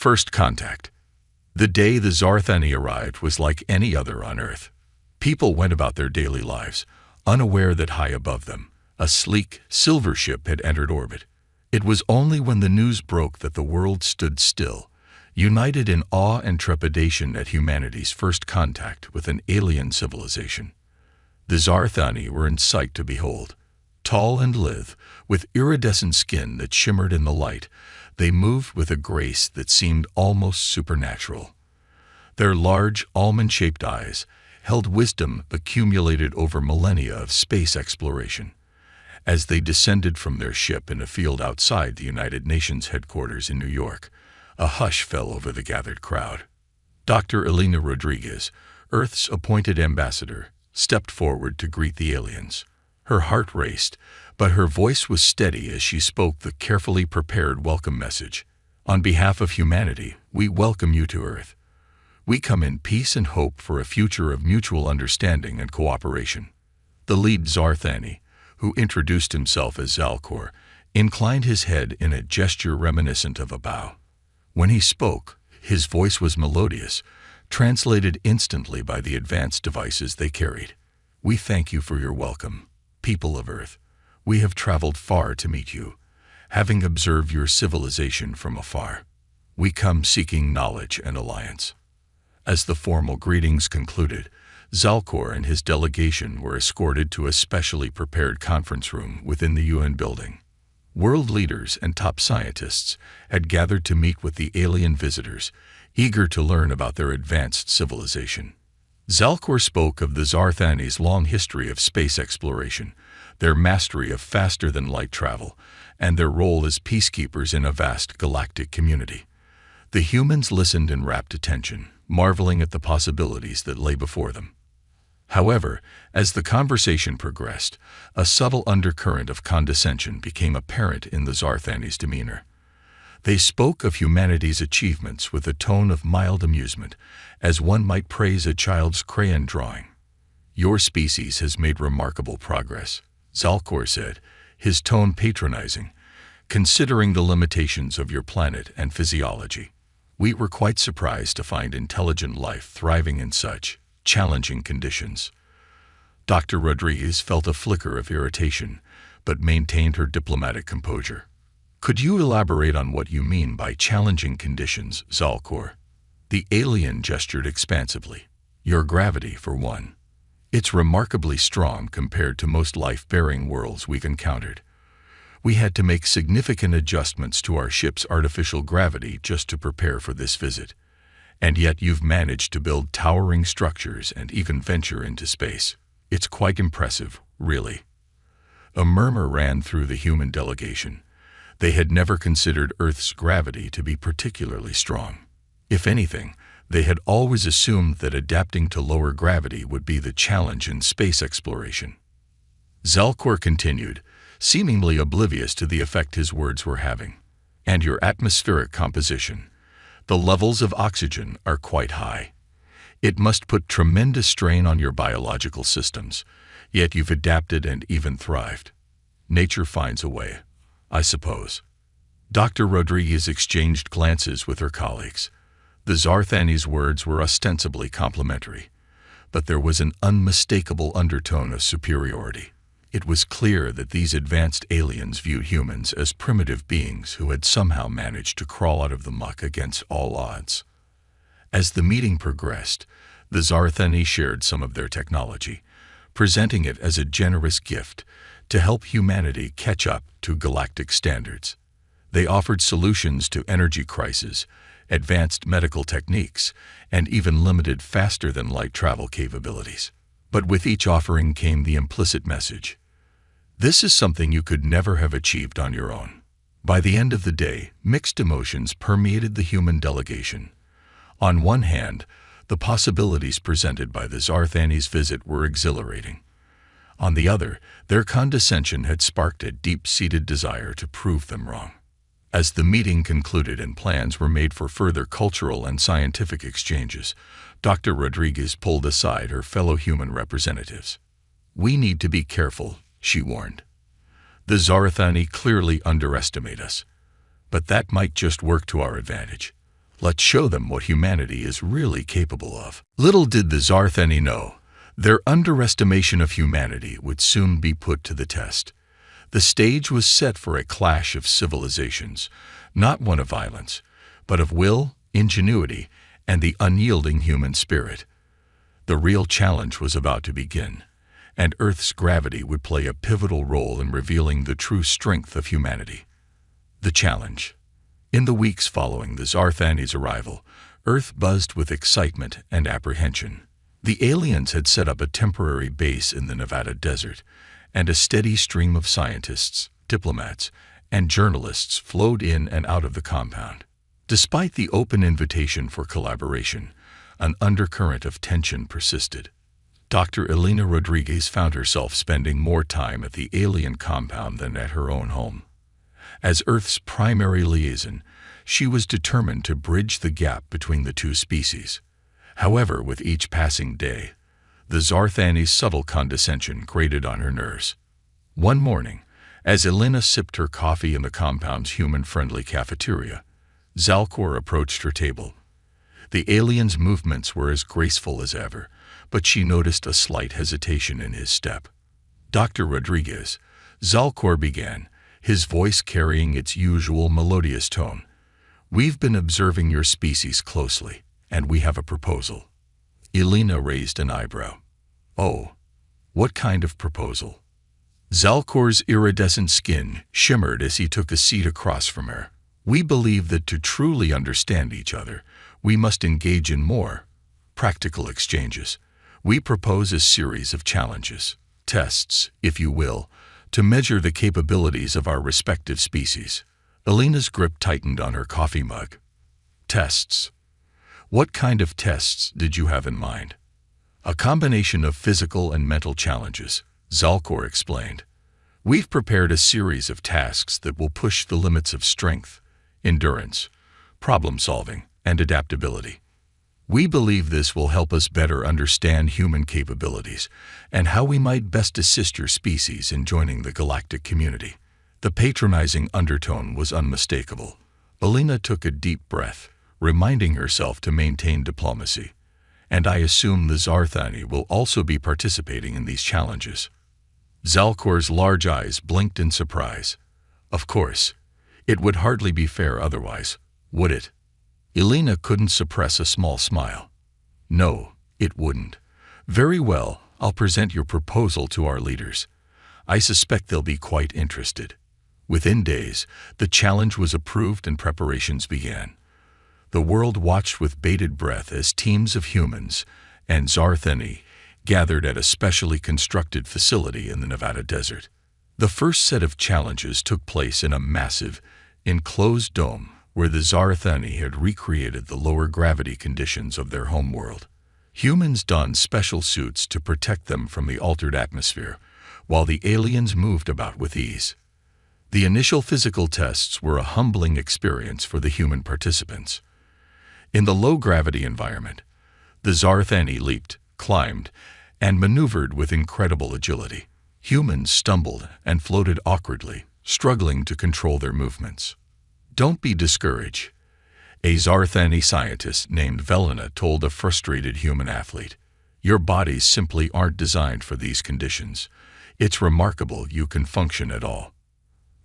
First contact. The day the Zarthani arrived was like any other on Earth. People went about their daily lives, unaware that high above them, a sleek, silver ship had entered orbit. It was only when the news broke that the world stood still, united in awe and trepidation at humanity's first contact with an alien civilization. The Zarthani were in sight to behold. Tall and lithe, with iridescent skin that shimmered in the light, they moved with a grace that seemed almost supernatural. Their large, almond-shaped eyes held wisdom accumulated over millennia of space exploration. As they descended from their ship in a field outside the United Nations headquarters in New York, a hush fell over the gathered crowd. Dr. Elena Rodriguez, Earth's appointed ambassador, stepped forward to greet the aliens. Her heart raced, but her voice was steady as she spoke the carefully prepared welcome message. On behalf of humanity, we welcome you to Earth. We come in peace and hope for a future of mutual understanding and cooperation. The lead Zarthani, who introduced himself as Zalcor, inclined his head in a gesture reminiscent of a bow. When he spoke, his voice was melodious, translated instantly by the advanced devices they carried. We thank you for your welcome, people of Earth. We have traveled far to meet you, having observed your civilization from afar. We come seeking knowledge and alliance. As the formal greetings concluded, Zalcor and his delegation were escorted to a specially prepared conference room within the UN building. World leaders and top scientists had gathered to meet with the alien visitors, eager to learn about their advanced civilization. Zalcor spoke of the Zarthani's long history of space exploration, their mastery of faster-than-light travel, and their role as peacekeepers in a vast galactic community. The humans listened in rapt attention, marveling at the possibilities that lay before them. However, as the conversation progressed, a subtle undercurrent of condescension became apparent in the Zarthani's demeanor. They spoke of humanity's achievements with a tone of mild amusement, as one might praise a child's crayon drawing. Your species has made remarkable progress, Zalcor said, his tone patronizing, considering the limitations of your planet and physiology. We were quite surprised to find intelligent life thriving in such challenging conditions. Dr. Rodriguez felt a flicker of irritation, but maintained her diplomatic composure. Could you elaborate on what you mean by challenging conditions, Zalcor? The alien gestured expansively. Your gravity, for one. It's remarkably strong compared to most life-bearing worlds we've encountered. We had to make significant adjustments to our ship's artificial gravity just to prepare for this visit. And yet you've managed to build towering structures and even venture into space. It's quite impressive, really. A murmur ran through the human delegation. They had never considered Earth's gravity to be particularly strong. If anything, they had always assumed that adapting to lower gravity would be the challenge in space exploration. Zalcor continued, seemingly oblivious to the effect his words were having. And your atmospheric composition. The levels of oxygen are quite high. It must put tremendous strain on your biological systems, yet you've adapted and even thrived. Nature finds a way, I suppose. Dr. Rodriguez exchanged glances with her colleagues. The Zarthani's words were ostensibly complimentary, but there was an unmistakable undertone of superiority. It was clear that these advanced aliens viewed humans as primitive beings who had somehow managed to crawl out of the muck against all odds. As the meeting progressed, the Zarthani shared some of their technology, presenting it as a generous gift to help humanity catch up to galactic standards. They offered solutions to energy crises, advanced medical techniques, and even limited faster-than-light travel capabilities. But with each offering came the implicit message: this is something you could never have achieved on your own. By the end of the day, mixed emotions permeated the human delegation. On one hand, the possibilities presented by the Zarthani's visit were exhilarating. On the other, their condescension had sparked a deep-seated desire to prove them wrong. As the meeting concluded and plans were made for further cultural and scientific exchanges, Dr. Rodriguez pulled aside her fellow human representatives. We need to be careful, she warned. The Zarthani clearly underestimate us, but that might just work to our advantage. Let's show them what humanity is really capable of. Little did the Zartheni know, their underestimation of humanity would soon be put to the test. The stage was set for a clash of civilizations, not one of violence, but of will, ingenuity, and the unyielding human spirit. The real challenge was about to begin, and Earth's gravity would play a pivotal role in revealing the true strength of humanity. The challenge. In the weeks following the Zarthani's arrival, Earth buzzed with excitement and apprehension. The aliens had set up a temporary base in the Nevada desert, and a steady stream of scientists, diplomats, and journalists flowed in and out of the compound. Despite the open invitation for collaboration, an undercurrent of tension persisted. Dr. Elena Rodriguez found herself spending more time at the alien compound than at her own home. As Earth's primary liaison, she was determined to bridge the gap between the two species. However, with each passing day, the Zarthani's subtle condescension grated on her nerves. One morning, as Elena sipped her coffee in the compound's human-friendly cafeteria, Zalcor approached her table. The alien's movements were as graceful as ever, but she noticed a slight hesitation in his step. "Dr. Rodriguez," Zalcor began, his voice carrying its usual melodious tone. "We've been observing your species closely, and we have a proposal." Elena raised an eyebrow. "Oh, what kind of proposal?" Zalcor's iridescent skin shimmered as he took a seat across from her. "We believe that to truly understand each other, we must engage in more practical exchanges. We propose a series of challenges, tests, if you will, to measure the capabilities of our respective species." Elena's grip tightened on her coffee mug. "Tests? What kind of tests did you have in mind?" "A combination of physical and mental challenges," Zalcor explained. "We've prepared a series of tasks that will push the limits of strength, endurance, problem-solving, and adaptability. We believe this will help us better understand human capabilities and how we might best assist your species in joining the galactic community." The patronizing undertone was unmistakable. Elena took a deep breath, reminding herself to maintain diplomacy. "And I assume the Zarthani will also be participating in these challenges." Zalcor's large eyes blinked in surprise. "Of course. It would hardly be fair otherwise, would it?" Elena couldn't suppress a small smile. "No, it wouldn't." "Very well, I'll present your proposal to our leaders. I suspect they'll be quite interested." Within days, the challenge was approved and preparations began. The world watched with bated breath as teams of humans and Zarthani gathered at a specially constructed facility in the Nevada desert. The first set of challenges took place in a massive, enclosed dome where the Zarthani had recreated the lower gravity conditions of their homeworld. Humans donned special suits to protect them from the altered atmosphere, while the aliens moved about with ease. The initial physical tests were a humbling experience for the human participants. In the low-gravity environment, the Zarthani leaped, climbed, and maneuvered with incredible agility. Humans stumbled and floated awkwardly, struggling to control their movements. "Don't be discouraged," a Zarthani scientist named Velena told a frustrated human athlete. "Your bodies simply aren't designed for these conditions. It's remarkable you can function at all."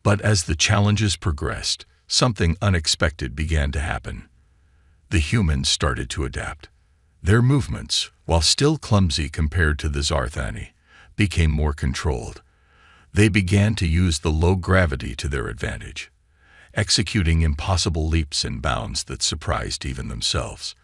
But as the challenges progressed, something unexpected began to happen. The humans started to adapt. Their movements, while still clumsy compared to the Zarthani, became more controlled. They began to use the low gravity to their advantage, executing impossible leaps and bounds that surprised even themselves.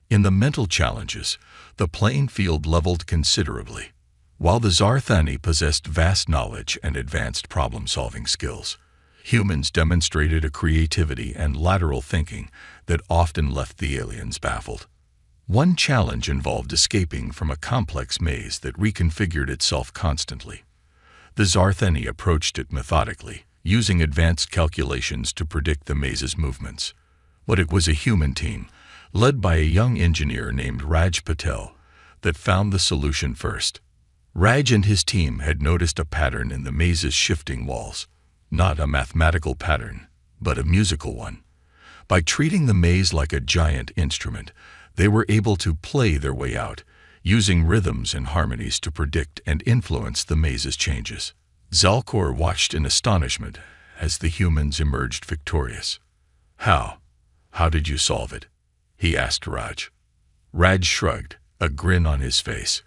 In the mental challenges, the playing field leveled considerably. While the Zarthani possessed vast knowledge and advanced problem-solving skills, humans demonstrated a creativity and lateral thinking that often left the aliens baffled. One challenge involved escaping from a complex maze that reconfigured itself constantly. The Zarthani approached it methodically, using advanced calculations to predict the maze's movements. But it was a human team, led by a young engineer named Raj Patel, that found the solution first. Raj and his team had noticed a pattern in the maze's shifting walls, not a mathematical pattern, but a musical one. By treating the maze like a giant instrument, they were able to play their way out, using rhythms and harmonies to predict and influence the maze's changes. Zalcor watched in astonishment as the humans emerged victorious. How? How did you solve it? He asked Raj. Raj shrugged, a grin on his face.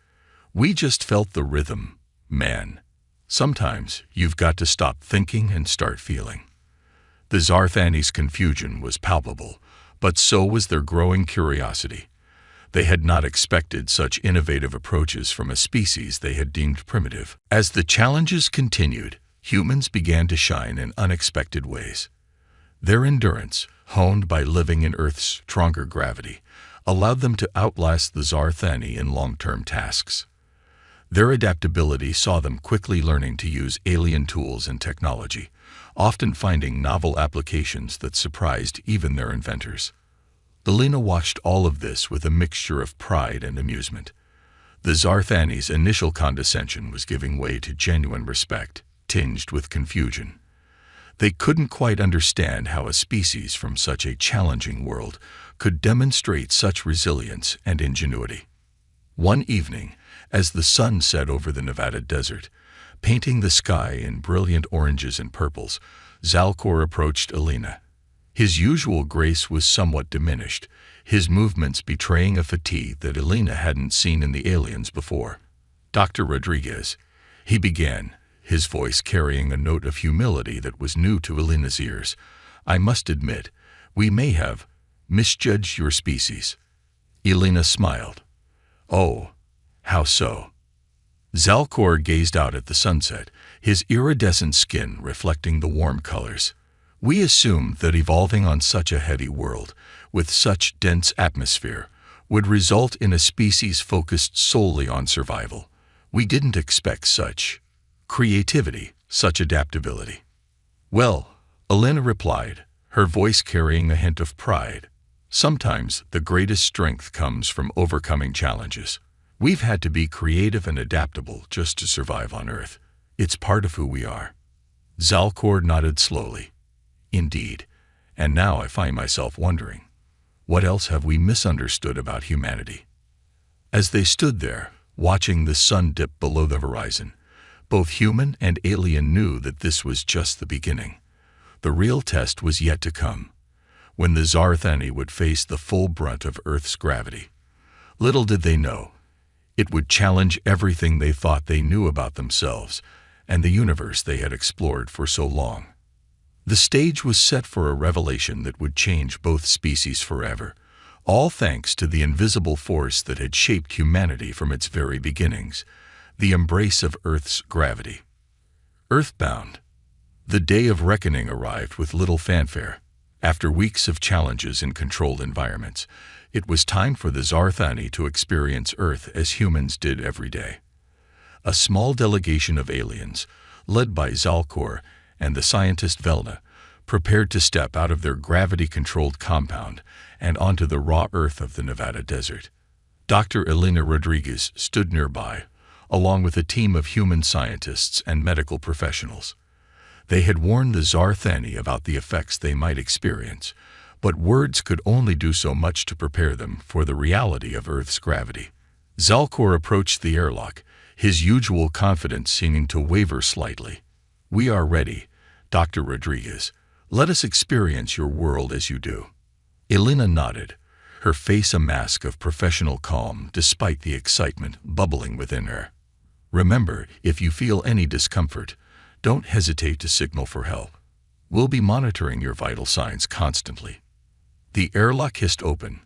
We just felt the rhythm, man. Sometimes you've got to stop thinking and start feeling. The Zarthani's confusion was palpable, but so was their growing curiosity. They had not expected such innovative approaches from a species they had deemed primitive. As the challenges continued, humans began to shine in unexpected ways. Their endurance, honed by living in Earth's stronger gravity, allowed them to outlast the Zarthani in long-term tasks. Their adaptability saw them quickly learning to use alien tools and technology, often finding novel applications that surprised even their inventors. Elena watched all of this with a mixture of pride and amusement. The Zarthani's initial condescension was giving way to genuine respect, tinged with confusion. They couldn't quite understand how a species from such a challenging world could demonstrate such resilience and ingenuity. One evening, as the sun set over the Nevada desert, painting the sky in brilliant oranges and purples, Zalcor approached Elena. His usual grace was somewhat diminished, his movements betraying a fatigue that Elena hadn't seen in the aliens before. "Dr. Rodriguez," he began, his voice carrying a note of humility that was new to Elena's ears, "I must admit, we may have misjudged your species." Elena smiled. "Oh, how so?" Zalcor gazed out at the sunset, his iridescent skin reflecting the warm colors. "We assumed that evolving on such a heady world, with such dense atmosphere, would result in a species focused solely on survival. We didn't expect such creativity, such adaptability." "Well," Elena replied, her voice carrying a hint of pride, "sometimes the greatest strength comes from overcoming challenges. We've had to be creative and adaptable just to survive on Earth. It's part of who we are." Zalcor nodded slowly. "Indeed, and now I find myself wondering, what else have we misunderstood about humanity?" As they stood there, watching the sun dip below the horizon, both human and alien knew that this was just the beginning. The real test was yet to come, when the Zarthani would face the full brunt of Earth's gravity. Little did they know, it would challenge everything they thought they knew about themselves and the universe they had explored for so long. The stage was set for a revelation that would change both species forever, all thanks to the invisible force that had shaped humanity from its very beginnings, the embrace of Earth's gravity. Earthbound. The day of reckoning arrived with little fanfare. After weeks of challenges in controlled environments, it was time for the Zarthani to experience Earth as humans did every day. A small delegation of aliens, led by Zalcor and the scientist Velna, prepared to step out of their gravity-controlled compound and onto the raw earth of the Nevada desert. Dr. Elena Rodriguez stood nearby, along with a team of human scientists and medical professionals. They had warned the Zarthani about the effects they might experience, but words could only do so much to prepare them for the reality of Earth's gravity. Zalcor approached the airlock, his usual confidence seeming to waver slightly. "We are ready, Dr. Rodriguez. Let us experience your world as you do." Elena nodded, her face a mask of professional calm despite the excitement bubbling within her. "Remember, if you feel any discomfort, don't hesitate to signal for help. We'll be monitoring your vital signs constantly." The airlock hissed open,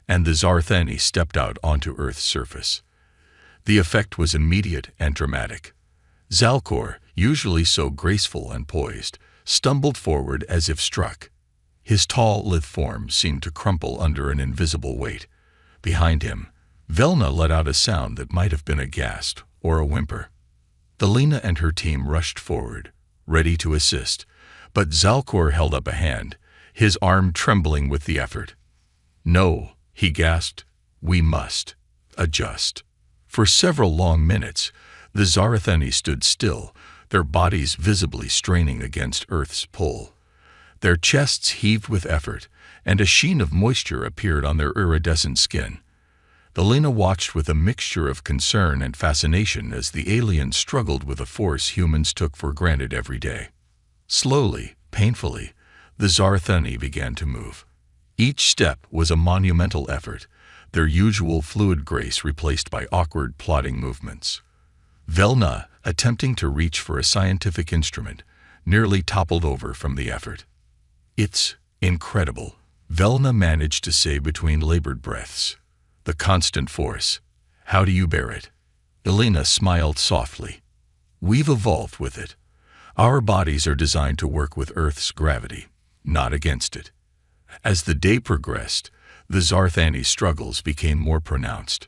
and the Zarthani stepped out onto Earth's surface. The effect was immediate and dramatic. Zalcor, usually so graceful and poised, stumbled forward as if struck. His tall, lithe form seemed to crumple under an invisible weight. Behind him, Velna let out a sound that might have been a gasp or a whimper. Elena and her team rushed forward, ready to assist, but Zalcor held up a hand, his arm trembling with the effort. "No," he gasped, "we must adjust." For several long minutes, the Zarthani stood still, their bodies visibly straining against Earth's pull. Their chests heaved with effort, and a sheen of moisture appeared on their iridescent skin. Elena watched with a mixture of concern and fascination as the aliens struggled with a force humans took for granted every day. Slowly, painfully, the Zarthani began to move. Each step was a monumental effort, their usual fluid grace replaced by awkward, plodding movements. Velna, attempting to reach for a scientific instrument, nearly toppled over from the effort. "It's incredible," Velna managed to say between labored breaths. "The constant force. How do you bear it?" Elena smiled softly. "We've evolved with it. Our bodies are designed to work with Earth's gravity, not against it." As the day progressed, the Zarthani's struggles became more pronounced.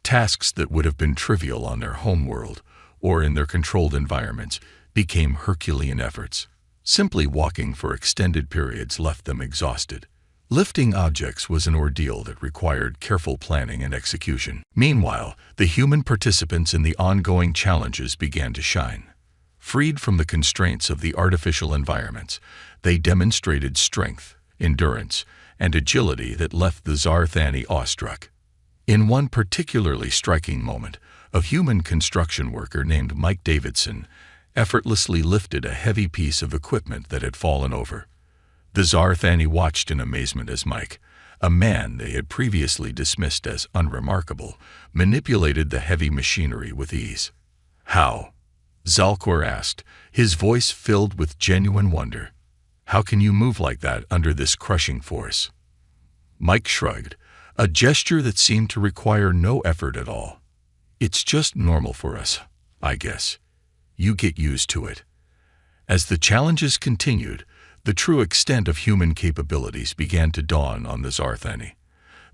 Tasks that would have been trivial on their homeworld or in their controlled environments became Herculean efforts. Simply walking for extended periods left them exhausted. Lifting objects was an ordeal that required careful planning and execution. Meanwhile, the human participants in the ongoing challenges began to shine. Freed from the constraints of the artificial environments, they demonstrated strength, endurance, and agility that left the Zarthani awestruck. In one particularly striking moment, a human construction worker named Mike Davidson effortlessly lifted a heavy piece of equipment that had fallen over. The Zarthani watched in amazement as Mike, a man they had previously dismissed as unremarkable, manipulated the heavy machinery with ease. "How?" Zalcor asked, his voice filled with genuine wonder. "How can you move like that under this crushing force?" Mike shrugged, a gesture that seemed to require no effort at all. "It's just normal for us, I guess. You get used to it." As the challenges continued, the true extent of human capabilities began to dawn on the Zarthani.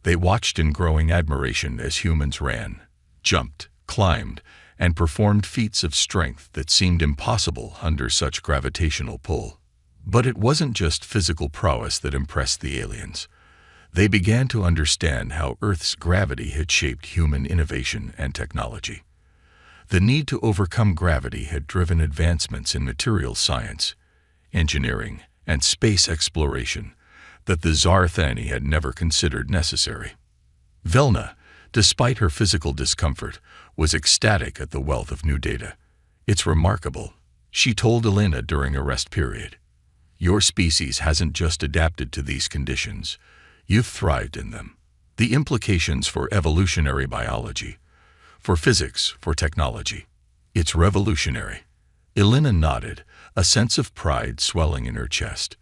They watched in growing admiration as humans ran, jumped, climbed, and performed feats of strength that seemed impossible under such gravitational pull. But it wasn't just physical prowess that impressed the aliens. They began to understand how Earth's gravity had shaped human innovation and technology. The need to overcome gravity had driven advancements in materials science, engineering, and space exploration that the Zarthani had never considered necessary. Velna, despite her physical discomfort, was ecstatic at the wealth of new data. "It's remarkable," she told Elena during a rest period. "Your species hasn't just adapted to these conditions. You've thrived in them. The implications for evolutionary biology, for physics, for technology. It's revolutionary." Elena nodded, a sense of pride swelling in her chest.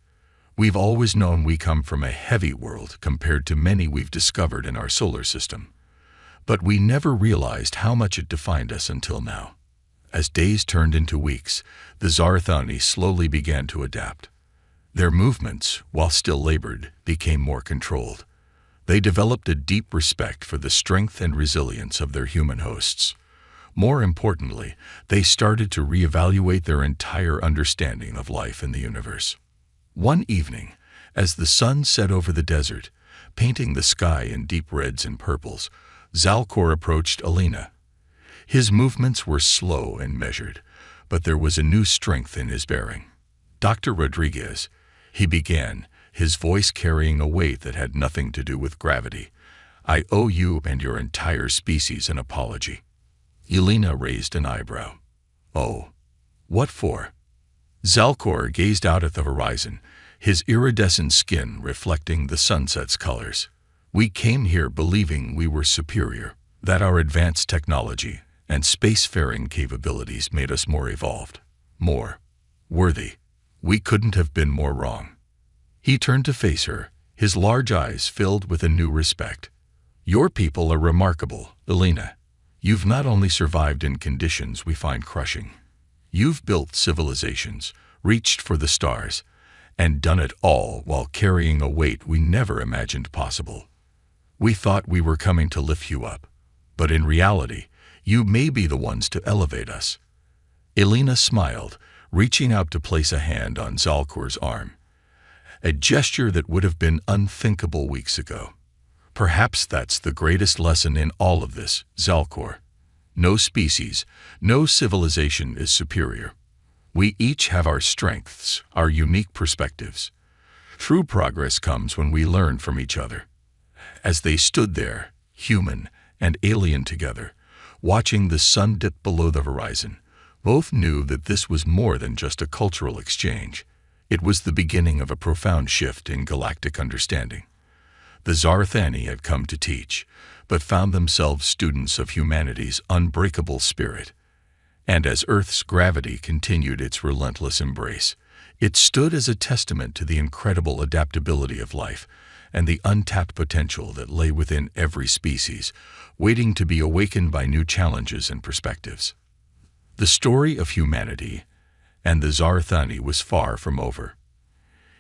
"We've always known we come from a heavy world compared to many we've discovered in our solar system. But we never realized how much it defined us until now." As days turned into weeks, the Zarthani slowly began to adapt. Their movements, while still labored, became more controlled. They developed a deep respect for the strength and resilience of their human hosts. More importantly, they started to reevaluate their entire understanding of life in the universe. One evening, as the sun set over the desert, painting the sky in deep reds and purples, Zalcor approached Elena. His movements were slow and measured, but there was a new strength in his bearing. "Dr. Rodriguez," he began, his voice carrying a weight that had nothing to do with gravity, "I owe you and your entire species an apology." Elena raised an eyebrow. "Oh, what for?" Zalcor gazed out at the horizon, his iridescent skin reflecting the sunset's colors. "We came here believing we were superior, that our advanced technology and spacefaring capabilities made us more evolved, more worthy. We couldn't have been more wrong." He turned to face her, his large eyes filled with a new respect. "Your people are remarkable, Elena. You've not only survived in conditions we find crushing. You've built civilizations, reached for the stars, and done it all while carrying a weight we never imagined possible. We thought we were coming to lift you up, but in reality, you may be the ones to elevate us." Elena smiled, reaching out to place a hand on Zalcor's arm, a gesture that would have been unthinkable weeks ago. "Perhaps that's the greatest lesson in all of this, Zalcor. No species, no civilization is superior. We each have our strengths, our unique perspectives. True progress comes when we learn from each other. As they stood there, human and alien together, watching the sun dip below the horizon, both knew that this was more than just a cultural exchange. It was the beginning of a profound shift in galactic understanding. The Zarthani had come to teach, but found themselves students of humanity's unbreakable spirit. And as Earth's gravity continued its relentless embrace, it stood as a testament to the incredible adaptability of life and the untapped potential that lay within every species, waiting to be awakened by new challenges and perspectives. The story of humanity and the Zarthani was far from over.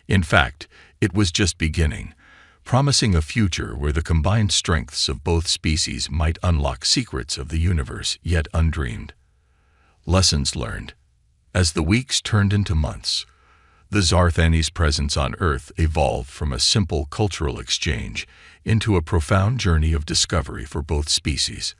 In fact, it was just beginning, promising a future where the combined strengths of both species might unlock secrets of the universe yet undreamed. Lessons learned. As the weeks turned into months, the Zarthani's presence on Earth evolved from a simple cultural exchange into a profound journey of discovery for both species.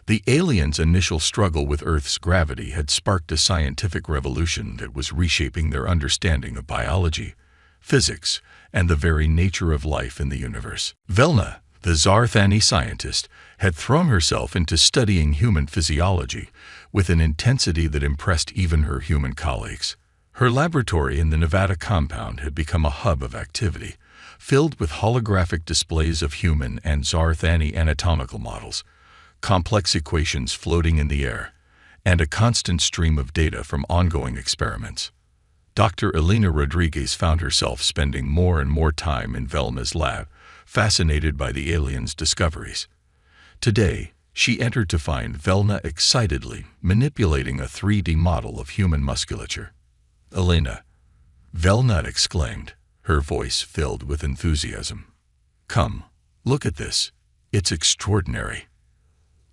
The aliens' initial struggle with Earth's gravity had sparked a scientific revolution that was reshaping their understanding of biology, physics, and the very nature of life in the universe. Velna, the Zarthani scientist, had thrown herself into studying human physiology with an intensity that impressed even her human colleagues. Her laboratory in the Nevada compound had become a hub of activity, filled with holographic displays of human and Zarthani anatomical models, complex equations floating in the air, and a constant stream of data from ongoing experiments. Dr. Elena Rodriguez found herself spending more and more time in Velna's lab, fascinated by the aliens' discoveries. Today, she entered to find Velna excitedly manipulating a 3D model of human musculature. "Elena," Velna exclaimed, her voice filled with enthusiasm. "Come, look at this. It's extraordinary."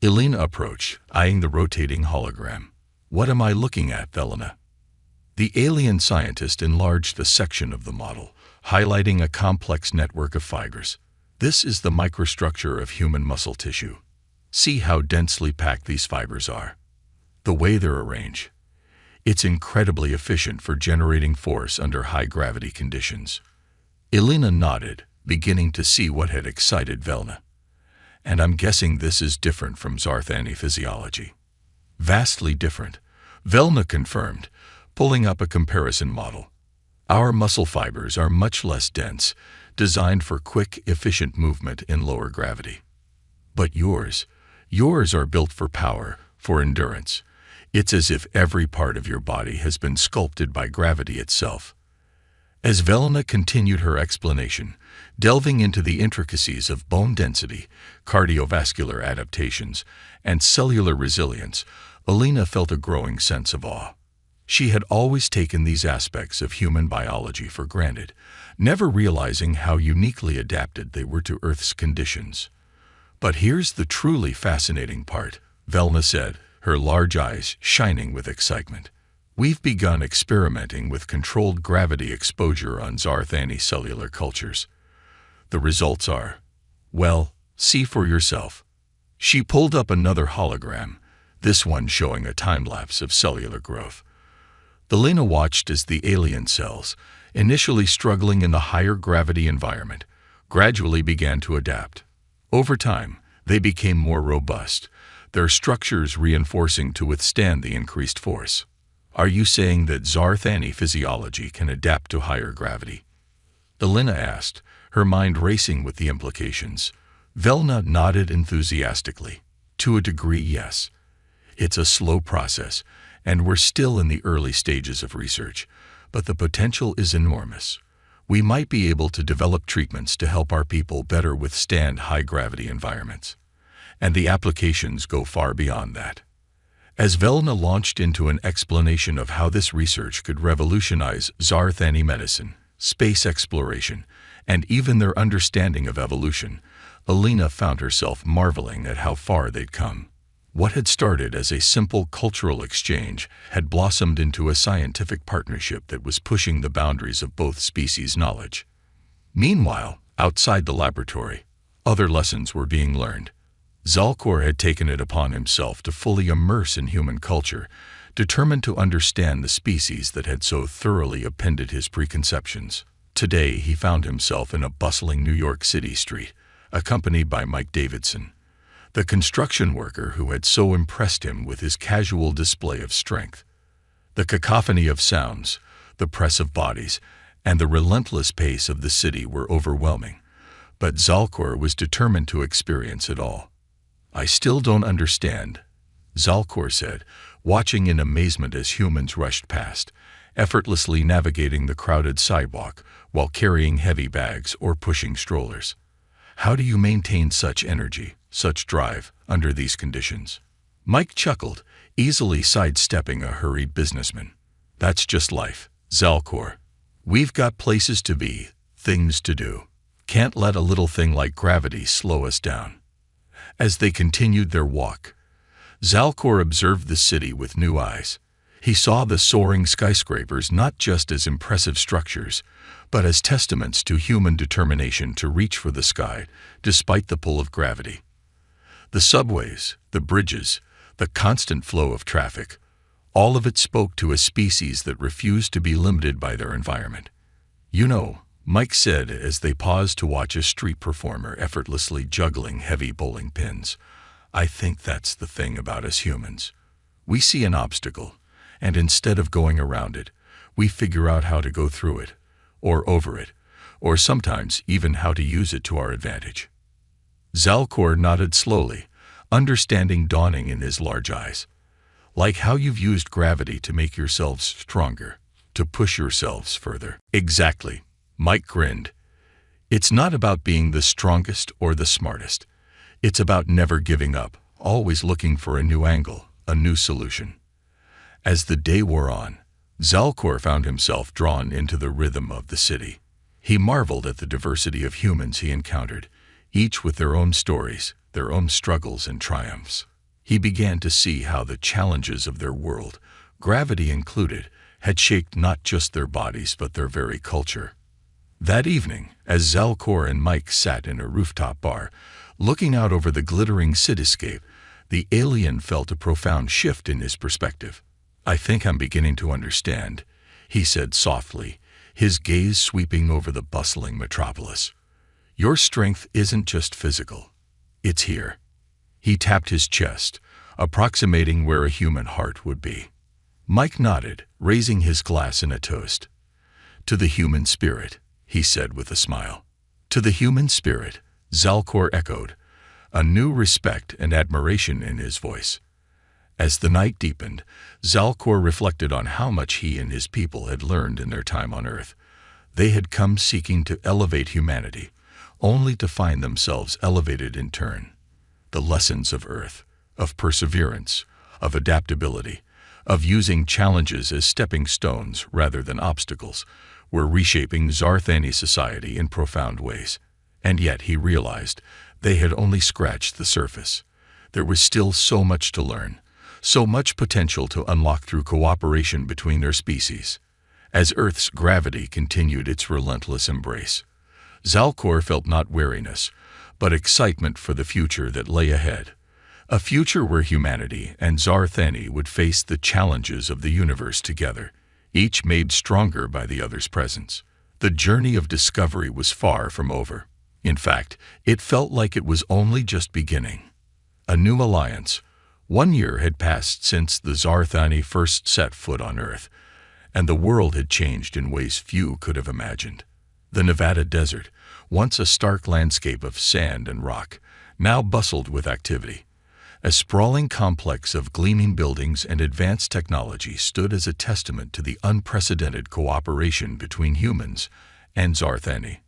Elena approached, eyeing the rotating hologram. "What am I looking at, Velna?" The alien scientist enlarged a section of the model, highlighting a complex network of fibers. "This is the microstructure of human muscle tissue. See how densely packed these fibers are. The way they're arranged. It's incredibly efficient for generating force under high-gravity conditions." Elena nodded, beginning to see what had excited Velna. "And I'm guessing this is different from Zarthani physiology." "Vastly different," Velna confirmed, pulling up a comparison model. "Our muscle fibers are much less dense, designed for quick, efficient movement in lower gravity. But yours are built for power, for endurance. It's as if every part of your body has been sculpted by gravity itself." As Velna continued her explanation, delving into the intricacies of bone density, cardiovascular adaptations, and cellular resilience, Elena felt a growing sense of awe. She had always taken these aspects of human biology for granted, never realizing how uniquely adapted they were to Earth's conditions. "But here's the truly fascinating part," Velna said, her large eyes shining with excitement. "We've begun experimenting with controlled gravity exposure on Zarthani cellular cultures. The results are, well, see for yourself." She pulled up another hologram, this one showing a time-lapse of cellular growth. Elena watched as the alien cells, initially struggling in the higher gravity environment, gradually began to adapt. Over time, they became more robust, their structures reinforcing to withstand the increased force. "Are you saying that Zarthani physiology can adapt to higher gravity?" Elena asked, her mind racing with the implications. Velna nodded enthusiastically. "To a degree, yes. It's a slow process, and we're still in the early stages of research, but the potential is enormous. We might be able to develop treatments to help our people better withstand high-gravity environments. And the applications go far beyond that." As Velna launched into an explanation of how this research could revolutionize Zarthani medicine, space exploration, and even their understanding of evolution, Elena found herself marveling at how far they'd come. What had started as a simple cultural exchange had blossomed into a scientific partnership that was pushing the boundaries of both species' knowledge. Meanwhile, outside the laboratory, other lessons were being learned. Zalcor had taken it upon himself to fully immerse in human culture, determined to understand the species that had so thoroughly appended his preconceptions. Today he found himself in a bustling New York City street, accompanied by Mike Davidson, the construction worker who had so impressed him with his casual display of strength. The cacophony of sounds, the press of bodies, and the relentless pace of the city were overwhelming, but Zalcor was determined to experience it all. "I still don't understand," Zalcor said, watching in amazement as humans rushed past, effortlessly navigating the crowded sidewalk while carrying heavy bags or pushing strollers. "How do you maintain such energy, such drive, under these conditions?" Mike chuckled, easily sidestepping a hurried businessman. "That's just life, Zalcor. We've got places to be, things to do. Can't let a little thing like gravity slow us down." As they continued their walk, Zalcor observed the city with new eyes. He saw the soaring skyscrapers not just as impressive structures, but as testaments to human determination to reach for the sky despite the pull of gravity. The subways, the bridges, the constant flow of traffic, all of it spoke to a species that refused to be limited by their environment. "You know," Mike said as they paused to watch a street performer effortlessly juggling heavy bowling pins, "I think that's the thing about us humans. We see an obstacle, and instead of going around it, we figure out how to go through it, or over it, or sometimes even how to use it to our advantage." Zalcor nodded slowly, understanding dawning in his large eyes. "Like how you've used gravity to make yourselves stronger, to push yourselves further." "Exactly," Mike grinned. "It's not about being the strongest or the smartest. It's about never giving up, always looking for a new angle, a new solution." As the day wore on, Zalcor found himself drawn into the rhythm of the city. He marveled at the diversity of humans he encountered, each with their own stories, their own struggles and triumphs. He began to see how the challenges of their world, gravity included, had shaped not just their bodies but their very culture. That evening, as Zalcor and Mike sat in a rooftop bar, looking out over the glittering cityscape, the alien felt a profound shift in his perspective. "I think I'm beginning to understand," he said softly, his gaze sweeping over the bustling metropolis. "Your strength isn't just physical. It's here." He tapped his chest, approximating where a human heart would be. Mike nodded, raising his glass in a toast. "To the human spirit," he said with a smile. "To the human spirit," Zalcor echoed, a new respect and admiration in his voice. As the night deepened, Zalcor reflected on how much he and his people had learned in their time on Earth. They had come seeking to elevate humanity, only to find themselves elevated in turn. The lessons of Earth, of perseverance, of adaptability, of using challenges as stepping stones rather than obstacles, were reshaping Zarthani society in profound ways. And yet, he realized, they had only scratched the surface. There was still so much to learn, so much potential to unlock through cooperation between their species. As Earth's gravity continued its relentless embrace, Zalcor felt not weariness, but excitement for the future that lay ahead. A future where humanity and Zarthani would face the challenges of the universe together, each made stronger by the other's presence. The journey of discovery was far from over. In fact, it felt like it was only just beginning. A new alliance. 1 year had passed since the Zarthani first set foot on Earth, and the world had changed in ways few could have imagined. The Nevada desert, once a stark landscape of sand and rock, now bustled with activity. A sprawling complex of gleaming buildings and advanced technology stood as a testament to the unprecedented cooperation between humans and Zarthani.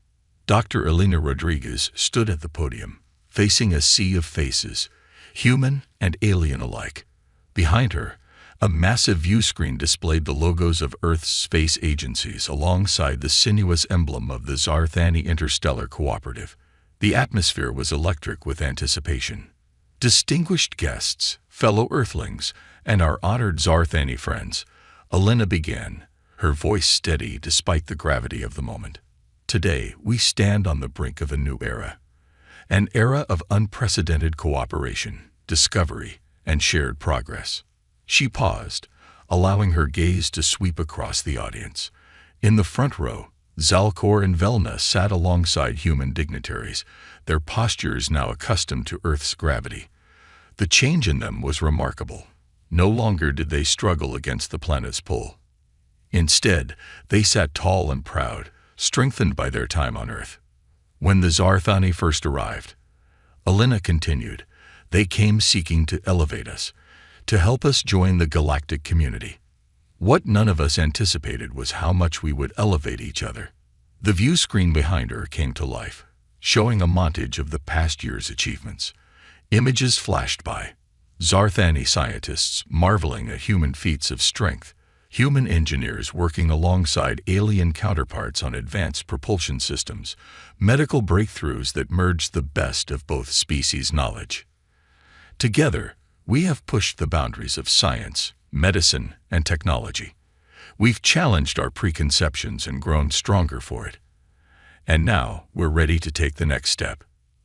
Dr. Elena Rodriguez stood at the podium, facing a sea of faces, human and alien alike. Behind her, a massive viewscreen displayed the logos of Earth's space agencies alongside the sinuous emblem of the Zarthani Interstellar Cooperative. The atmosphere was electric with anticipation. Distinguished guests, fellow Earthlings, and our honored Zarthani friends, Elena began, her voice steady despite the gravity of the moment. Today, we stand on the brink of a new era. An era of unprecedented cooperation, discovery, and shared progress. She paused, allowing her gaze to sweep across the audience. In the front row, Zalcor and Velna sat alongside human dignitaries, their postures now accustomed to Earth's gravity. The change in them was remarkable. No longer did they struggle against the planet's pull. Instead, they sat tall and proud, strengthened by their time on Earth. When the Zarthani first arrived, Alina continued, they came seeking to elevate us, to help us join the galactic community. What none of us anticipated was how much we would elevate each other. The view screen behind her came to life, showing a montage of the past year's achievements. Images flashed by. Zarthani scientists marveling at human feats of strength, human engineers working alongside alien counterparts on advanced propulsion systems, medical breakthroughs that merged the best of both species' knowledge. Together, we have pushed the boundaries of science, medicine, and technology. We've challenged our preconceptions and grown stronger for it. And now, we're ready to take the next step.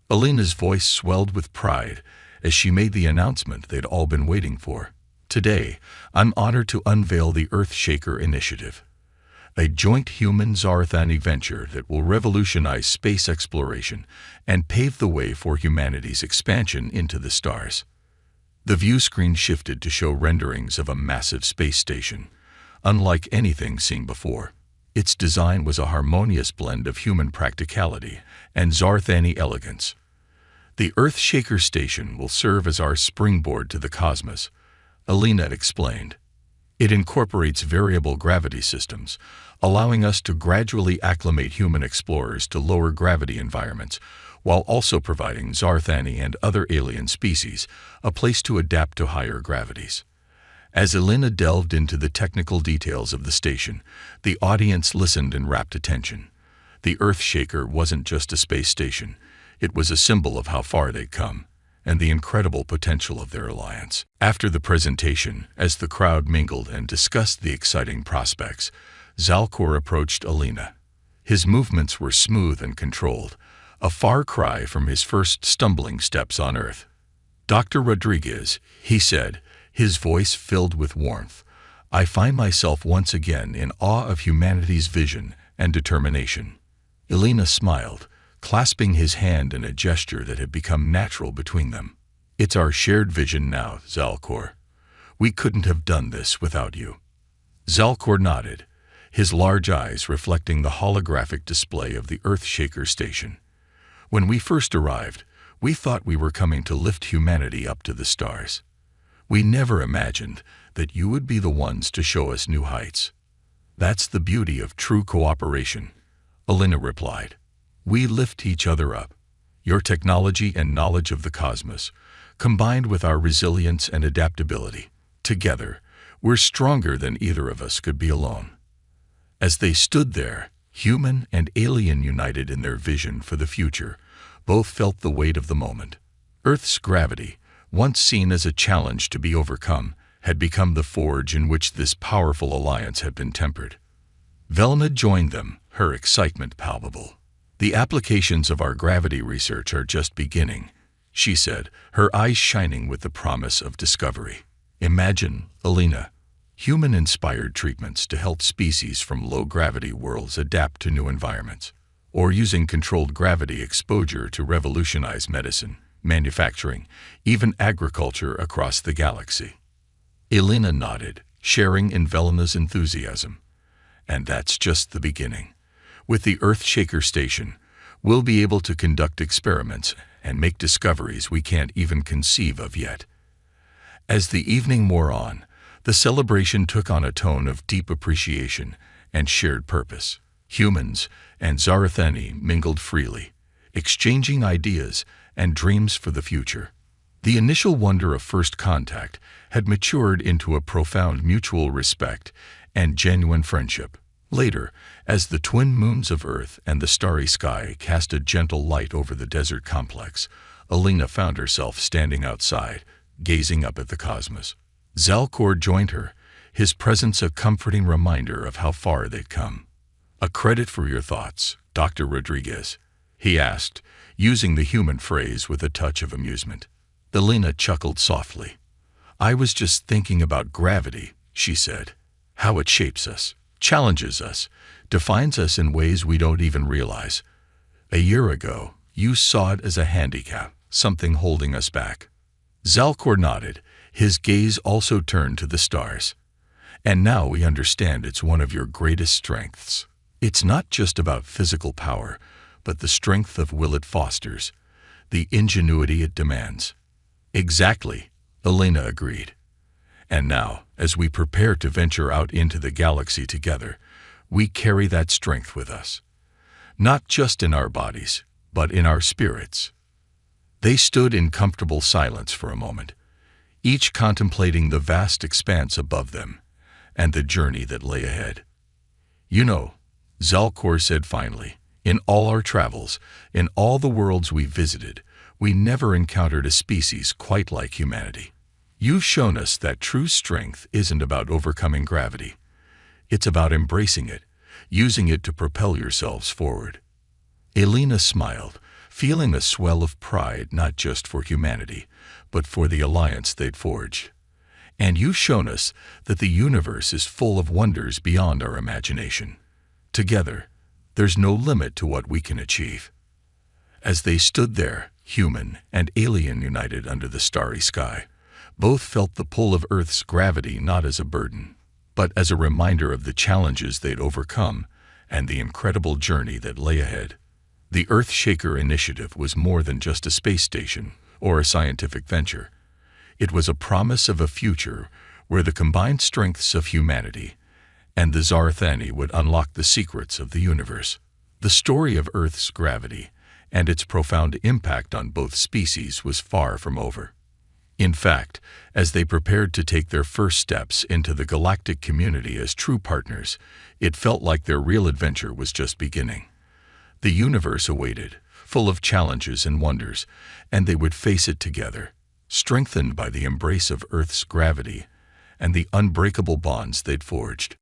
Alina's voice swelled with pride as she made the announcement they'd all been waiting for. Today, I'm honored to unveil the Earthshaker Initiative, a joint human-Zarthani venture that will revolutionize space exploration and pave the way for humanity's expansion into the stars. The view screen shifted to show renderings of a massive space station, unlike anything seen before. Its design was a harmonious blend of human practicality and Zarthani elegance. The Earthshaker station will serve as our springboard to the cosmos, Alina explained. It incorporates variable gravity systems, allowing us to gradually acclimate human explorers to lower gravity environments, while also providing Zarthani and other alien species a place to adapt to higher gravities. As Alina delved into the technical details of the station, the audience listened in rapt attention. The Earthshaker wasn't just a space station. It was a symbol of how far they'd come, and the incredible potential of their alliance. After the presentation, as the crowd mingled and discussed the exciting prospects, Zalcor approached Alina. His movements were smooth and controlled, a far cry from his first stumbling steps on Earth. "Dr. Rodriguez," he said, his voice filled with warmth, "I find myself once again in awe of humanity's vision and determination." Alina smiled, clasping his hand in a gesture that had become natural between them. "It's our shared vision now, Zalcor. We couldn't have done this without you." Zalcor nodded, his large eyes reflecting the holographic display of the Earthshaker station. "When we first arrived, we thought we were coming to lift humanity up to the stars. We never imagined that you would be the ones to show us new heights." "That's the beauty of true cooperation," Alina replied. "We lift each other up. Your technology and knowledge of the cosmos, combined with our resilience and adaptability. Together, we're stronger than either of us could be alone." As they stood there, human and alien united in their vision for the future, both felt the weight of the moment. Earth's gravity, once seen as a challenge to be overcome, had become the forge in which this powerful alliance had been tempered. Velna joined them, her excitement palpable. "The applications of our gravity research are just beginning," she said, her eyes shining with the promise of discovery. "Imagine, Alina, human-inspired treatments to help species from low-gravity worlds adapt to new environments, or using controlled gravity exposure to revolutionize medicine, manufacturing, even agriculture across the galaxy." Alina nodded, sharing in Velna's enthusiasm. "And that's just the beginning. With the Earthshaker station, we'll be able to conduct experiments and make discoveries we can't even conceive of yet." As the evening wore on, the celebration took on a tone of deep appreciation and shared purpose. Humans and Zarthani mingled freely, exchanging ideas and dreams for the future. The initial wonder of first contact had matured into a profound mutual respect and genuine friendship. Later, as the twin moons of Earth and the starry sky cast a gentle light over the desert complex, Alina found herself standing outside, gazing up at the cosmos. Zalcor joined her, his presence a comforting reminder of how far they'd come. "A credit for your thoughts, Dr. Rodriguez," he asked, using the human phrase with a touch of amusement. Alina chuckled softly. "I was just thinking about gravity," she said. "How it shapes us, challenges us, defines us in ways we don't even realize. A year ago, you saw it as a handicap, something holding us back. Zalcor nodded, his gaze also turned to the stars. And now we understand it's one of your greatest strengths. It's not just about physical power, but the strength of will it fosters, the ingenuity it demands. Exactly, Elena agreed. And now, as we prepare to venture out into the galaxy together, we carry that strength with us. Not just in our bodies, but in our spirits. They stood in comfortable silence for a moment, each contemplating the vast expanse above them and the journey that lay ahead. You know, Zalcor said finally, in all our travels, in all the worlds we visited, we never encountered a species quite like humanity. You've shown us that true strength isn't about overcoming gravity. It's about embracing it, using it to propel yourselves forward. Elena smiled, feeling a swell of pride not just for humanity, but for the alliance they'd forged. And you've shown us that the universe is full of wonders beyond our imagination. Together, there's no limit to what we can achieve. As they stood there, human and alien united under the starry sky, both felt the pull of Earth's gravity not as a burden, but as a reminder of the challenges they'd overcome and the incredible journey that lay ahead. The Earthshaker initiative was more than just a space station or a scientific venture. It was a promise of a future where the combined strengths of humanity and the Zarthani would unlock the secrets of the universe. The story of Earth's gravity and its profound impact on both species was far from over. In fact, as they prepared to take their first steps into the galactic community as true partners, it felt like their real adventure was just beginning. The universe awaited, full of challenges and wonders, and they would face it together, strengthened by the embrace of Earth's gravity and the unbreakable bonds they'd forged.